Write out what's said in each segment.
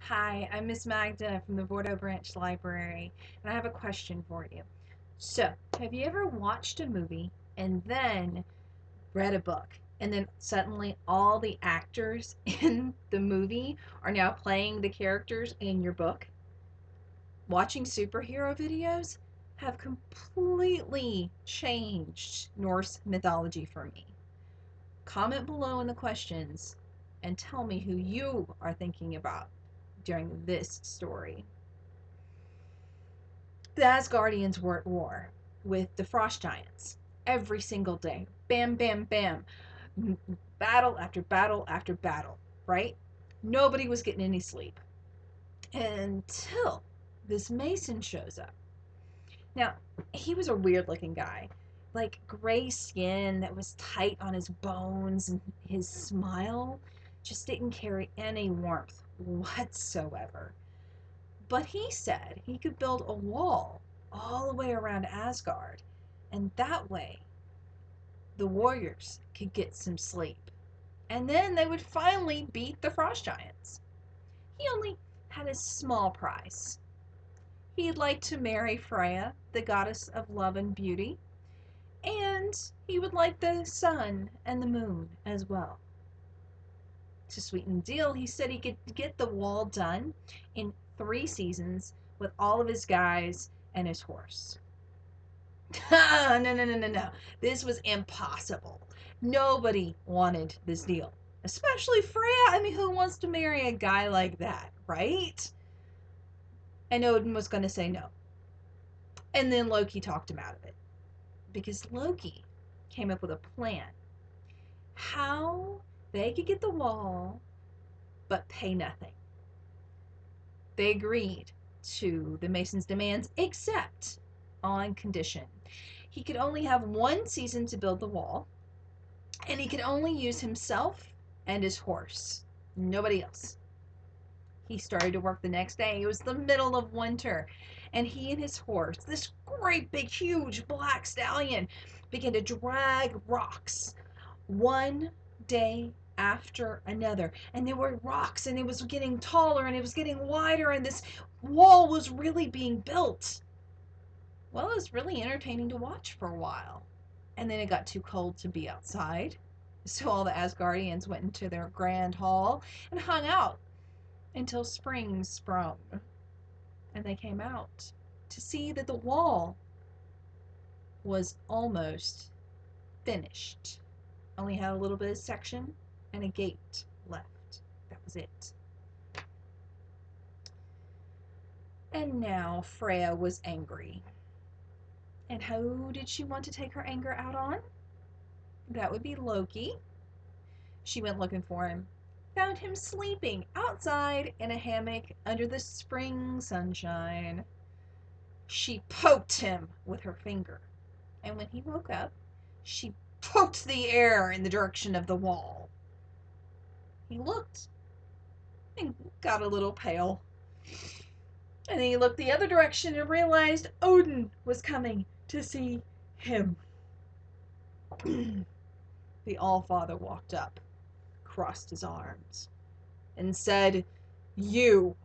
Hi, I'm Miss Magda from the Bordeaux Branch Library, and I have a question for you. So, have you ever watched a movie and then read a book, and then suddenly all the actors in the movie are now playing the characters in your book? Watching superhero videos have completely changed Norse mythology for me. Comment below in the questions and tell me who you are thinking about during this story. The Asgardians were at war with the frost giants every single day. Bam, bam, bam. Battle after battle after battle, right? Nobody was getting any sleep until this Mason shows up. Now, he was a weird looking guy, like gray skin that was tight on his bones, and his smile just didn't carry any warmth whatsoever. But he said he could build a wall all the way around Asgard, and that way the warriors could get some sleep. And then they would finally beat the frost giants. He only had a small price. He'd like to marry Freya, the goddess of love and beauty, and he would like the sun and the moon as well. To sweeten the deal, he said he could get the wall done in 3 seasons with all of his guys and his horse. No, no, no, no, no. This was impossible. Nobody wanted this deal, especially Freya. I mean, who wants to marry a guy like that, right? And Odin was going to say no. And then Loki talked him out of it because Loki came up with a plan how they could get the wall but pay nothing. They agreed to the Mason's demands, except on condition. He could only have 1 season to build the wall, and he could only use himself and his horse, nobody else. He started to work the next day. It was the middle of winter, and he and his horse, this great big huge black stallion, began to drag rocks one day after another. And there were rocks, and it was getting taller, and it was getting wider, and this wall was really being built. Well, it was really entertaining to watch for a while. And then it got too cold to be outside. So all the Asgardians went into their grand hall and hung out until spring sprung. And they came out to see that the wall was almost finished. Only had a little bit of section and a gate left. That was it. And now Freya was angry. And who did she want to take her anger out on? That would be Loki. She went looking for him, found him sleeping outside in a hammock under the spring sunshine. She poked him with her finger, and when he woke up, she poked the air in the direction of the wall. He looked and got a little pale. And then he looked the other direction and realized Odin was coming to see him. The Allfather walked up, crossed his arms, and said, "You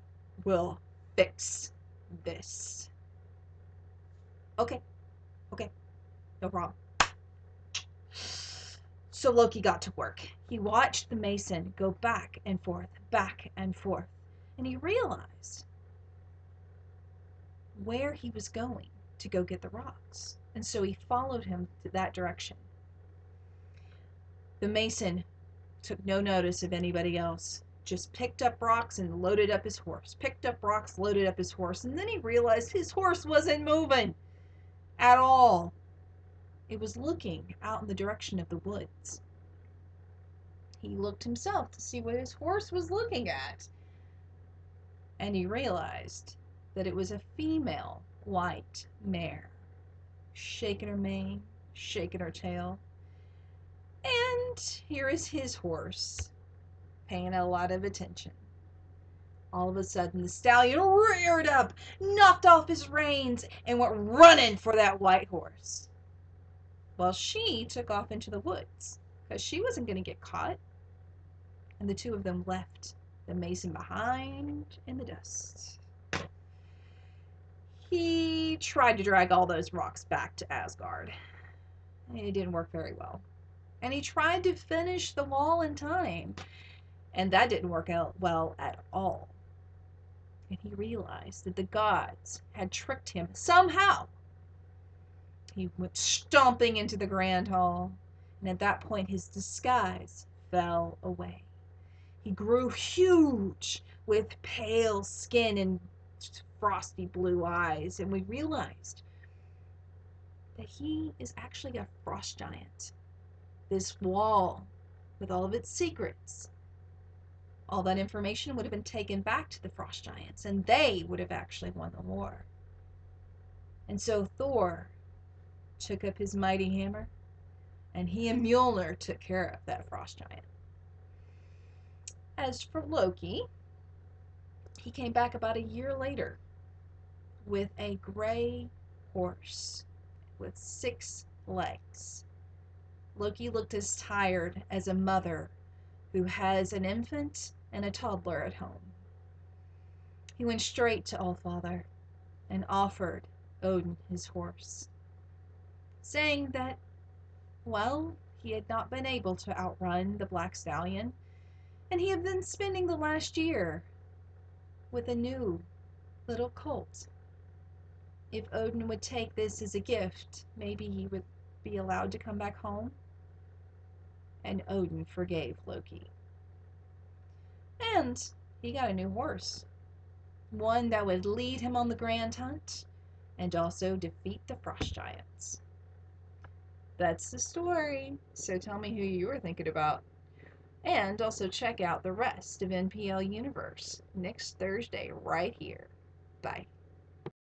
will fix this." Okay, okay, no problem. So Loki got to work. He watched the mason go back and forth, and he realized where he was going to go get the rocks. And so he followed him to that direction. The mason took no notice of anybody else, just picked up rocks and loaded up his horse. Picked up rocks, loaded up his horse, and then he realized his horse wasn't moving at all. It was looking out in the direction of the woods. He looked himself to see what his horse was looking at, and he realized that it was a female white mare, shaking her mane, shaking her tail. And here is his horse, paying a lot of attention. All of a sudden, the stallion reared up, knocked off his reins, and went running for that white horse. Well, she took off into the woods because she wasn't going to get caught. And the two of them left the mason behind in the dust. He tried to drag all those rocks back to Asgard. It didn't work very well. And he tried to finish the wall in time, and that didn't work out well at all. And he realized that the gods had tricked him somehow. He went stomping into the grand hall, and at that point his disguise fell away. He grew huge with pale skin and frosty blue eyes, and we realized that he is actually a frost giant. This wall, with all of its secrets, all that information would have been taken back to the frost giants, and they would have actually won the war. And so Thor took up his mighty hammer, and he and Mjolnir took care of that frost giant. As for Loki, he came back about a year later with a gray horse with 6 legs. Loki looked as tired as a mother who has an infant and a toddler at home. He went straight to Allfather and offered Odin his horse, saying that, well, he had not been able to outrun the Black Stallion, and he had been spending the last year with a new little colt. If Odin would take this as a gift, maybe he would be allowed to come back home. And Odin forgave Loki. And he got a new horse, one that would lead him on the grand hunt and also defeat the frost giants. That's the story, so tell me who you were thinking about. And also check out the rest of NPL Universe next Thursday right here. Bye.